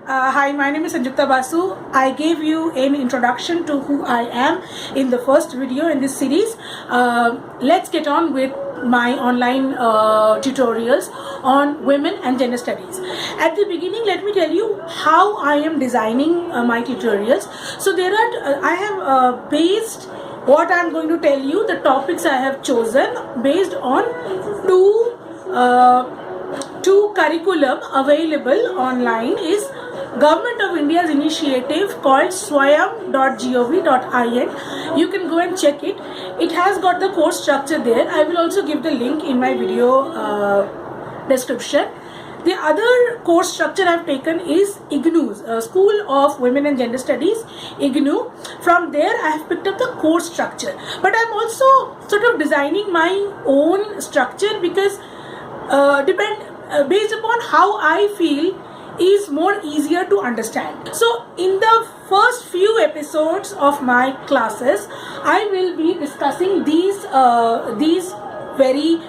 Hi, my name is Sanjukta Basu. I gave you an introduction to who I am in the first video in this series. Let's get on with my online tutorials on women and gender studies. At the beginning, let me tell you how I am designing my tutorials. So I have based what I am going to tell you, the topics I have chosen based on two curriculum available online is Government of India's initiative called swayam.gov.in. You can go and check it. It has got the course structure there. I will also give the link in my video description. The other course structure I have taken is IGNOU's School of Women and Gender Studies, IGNOU. From there I have picked up the course structure. But I am also sort of designing my own structure because based upon how I feel is more easier to understand. So in the first few episodes of my classes, I will be discussing these very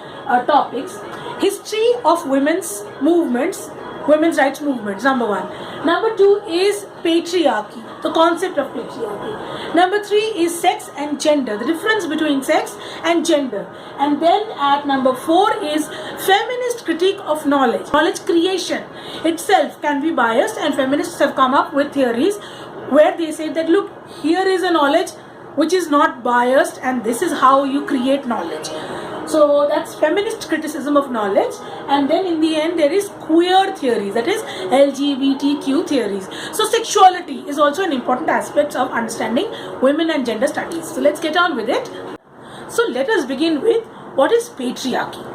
topics. History of women's movements, women's rights movements, number one. Number two is patriarchy, the concept of patriarchy. Number three is sex and gender, the difference between sex and gender. And then at number four is feminist critique of knowledge. Knowledge creation itself can be biased, and feminists have come up with theories where they say that look, here is a knowledge which is not biased and this is how you create knowledge. So that's feminist criticism of knowledge. And then in the end there is queer theories, that is LGBTQ theories. So sexuality is also an important aspect of understanding women and gender studies. So let's get on with it. So let us begin with what is patriarchy.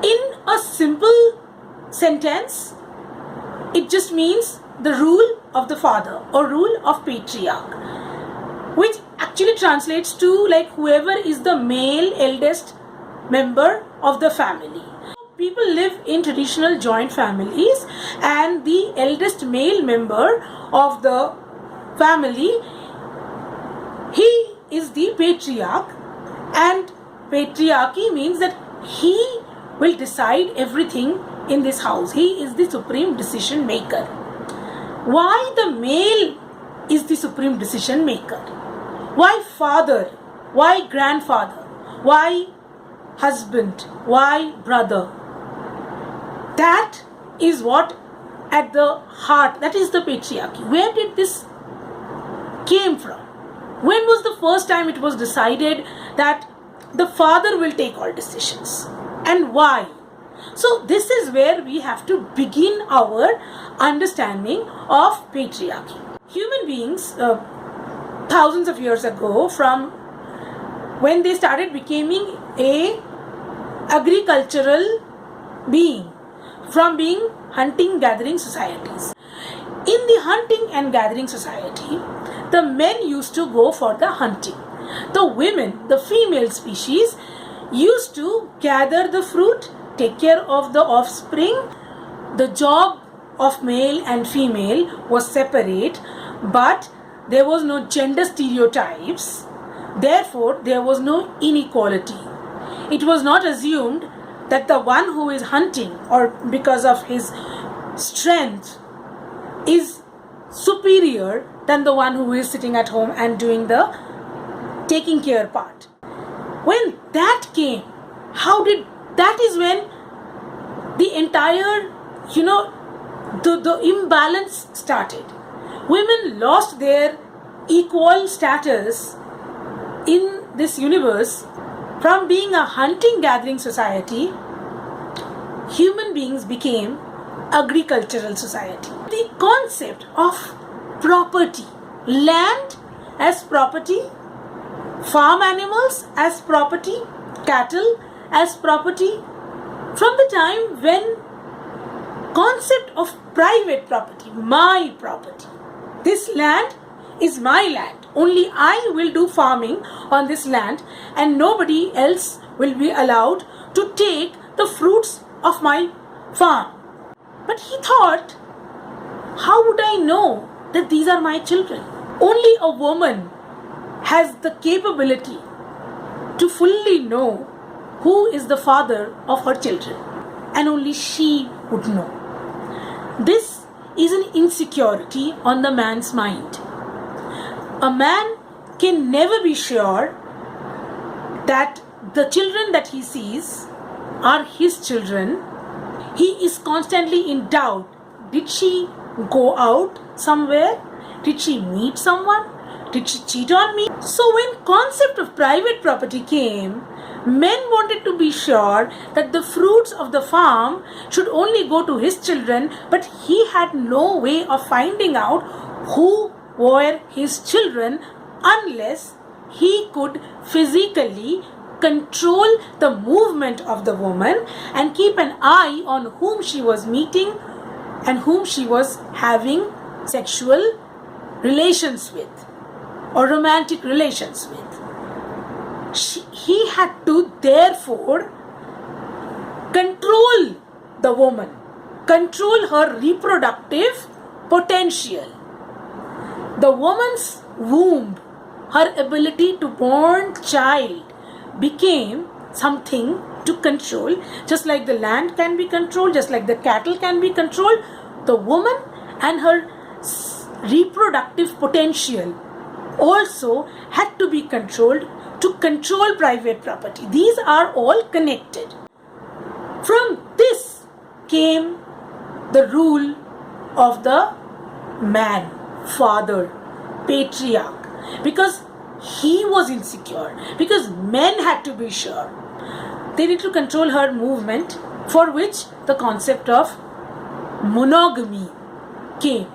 In a simple sentence, it just means the rule of the father or rule of patriarch, which actually translates to like whoever is the male eldest member of the family. People live in traditional joint families, and the eldest male member of the family, he is the patriarch, and patriarchy means that he will decide everything in this house. He is the supreme decision maker. Why the male is the supreme decision maker? Why father? Why grandfather? Why husband? Why brother? That is what at the heart, that is the patriarchy. Where did this came from? When was the first time it was decided that the father will take all decisions? And why? So this is where we have to begin our understanding of patriarchy. Human beings, thousands of years ago, from when they started becoming a agricultural being, from being hunting gathering societies. In the hunting and gathering society, the men used to go for the hunting. The women, the female species, used to gather the fruit, take care of the offspring. The job of male and female was separate, but there was no gender stereotypes. Therefore, there was no inequality. It was not assumed that the one who is hunting, or because of his strength, is superior than the one who is sitting at home and doing the taking care part. When that came, that is when the entire, the imbalance started. Women lost their equal status in this universe. From being a hunting gathering society, human beings became agricultural society. The concept of property, land as property, farm animals as property, cattle as property, from the time when concept of private property, my property, this land is my land, only I will do farming on this land and nobody else will be allowed to take the fruits of my farm. But he thought, how would I know that these are my children? Only a woman has the capability to fully know who is the father of her children, and only she would know. This is an insecurity on the man's mind. A man can never be sure that the children that he sees are his children. He is constantly in doubt. Did she go out somewhere? Did she meet someone? Did she cheat on me? So when concept of private property came, men wanted to be sure that the fruits of the farm should only go to his children, but he had no way of finding out who were his children unless he could physically control the movement of the woman and keep an eye on whom she was meeting and whom she was having sexual relations with or romantic relations with. He had to therefore control the woman, control her reproductive potential. The woman's womb, her ability to born child, became something to control. Just like the land can be controlled, just like the cattle can be controlled, the woman and her reproductive potential also had to be controlled to control private property. These are all connected. From this came the rule of the man, father, patriarch, because he was insecure, because men had to be sure. They need to control her movement, for which the concept of monogamy came.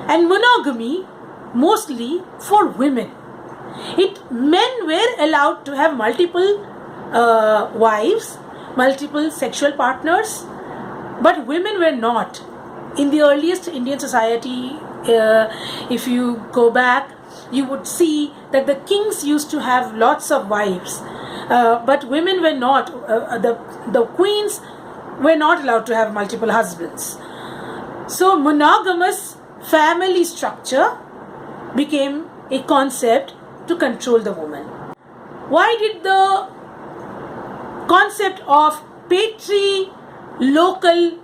And monogamy mostly for women. Men were allowed to have multiple wives, multiple sexual partners, but women were not. In the earliest Indian society, if you go back, you would see that the kings used to have lots of wives, but women were not. The queens were not allowed to have multiple husbands. So monogamous family structure became a concept to control the woman. Why did the concept of patrilocal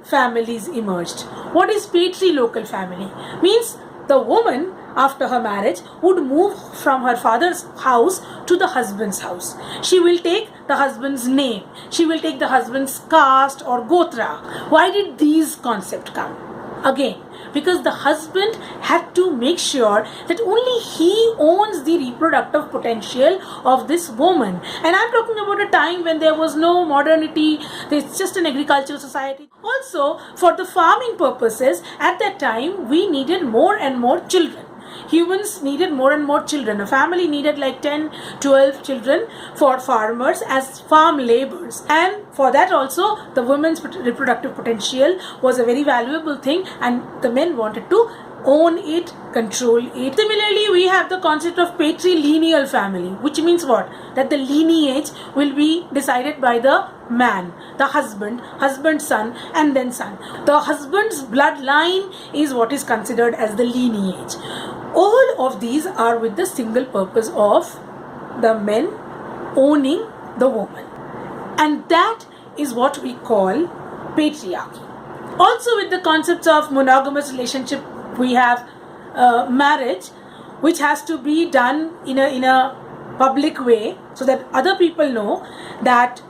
families emerged? What is patrilocal family? Means the woman after her marriage would move from her father's house to the husband's house. She will take the husband's name. She will take the husband's caste or gotra. Why did these concepts come? Again, because the husband had to make sure that only he owns the reproductive potential of this woman. And I'm talking about a time when there was no modernity, it's just an agricultural society. Also, for the farming purposes, at that time, we needed more and more children. Humans needed more and more children. A family needed like 10, 12 children for farmers as farm laborers. And for that also, the women's reproductive potential was a very valuable thing, and the men wanted to own it, control it. Similarly, we have the concept of patrilineal family, which means what? That the lineage will be decided by the man, the husband, husband's son, and then son. The husband's bloodline is what is considered as the lineage. All of these are with the single purpose of the men owning the woman. And that is what we call patriarchy. Also with the concepts of monogamous relationship, we have marriage, which has to be done in a public way so that other people know that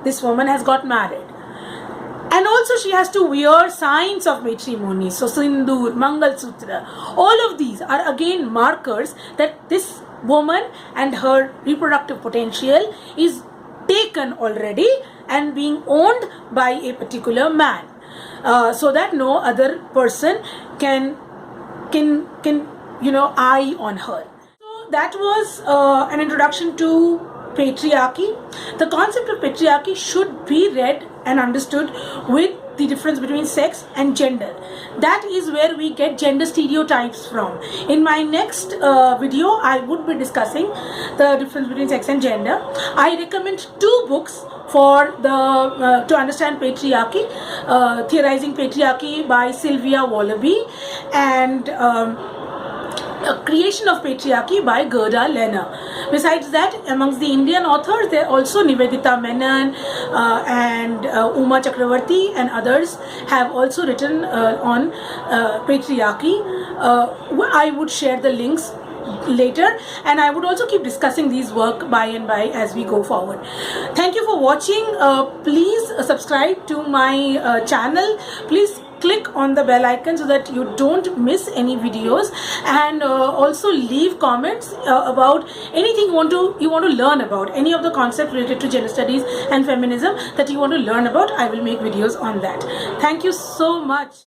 this woman has got married. And also she has to wear signs of matrimony, so sindoor, mangal sutra. All of these are again markers that this woman and her reproductive potential is taken already and being owned by a particular man, so that no other person can eye on her. So that was an introduction to patriarchy. The concept of patriarchy should be read and understood with the difference between sex and gender. That is where we get gender stereotypes from. In my next video, I would be discussing the difference between sex and gender. I recommend 2 books for to understand patriarchy. Theorizing Patriarchy by Sylvia Wallaby, and Creation of Patriarchy by Gerda Lerner. Besides that, amongst the Indian authors, there are also Nivedita Menon and Uma Chakravarti and others have also written on patriarchy. I would share the links later, and I would also keep discussing these work by and by as we go forward. Thank you for watching. Please subscribe to my channel. Please click on the bell icon so that you don't miss any videos, and also leave comments about anything you want to learn about, any of the concepts related to gender studies and feminism that you want to learn about. I will make videos on that. Thank you so much.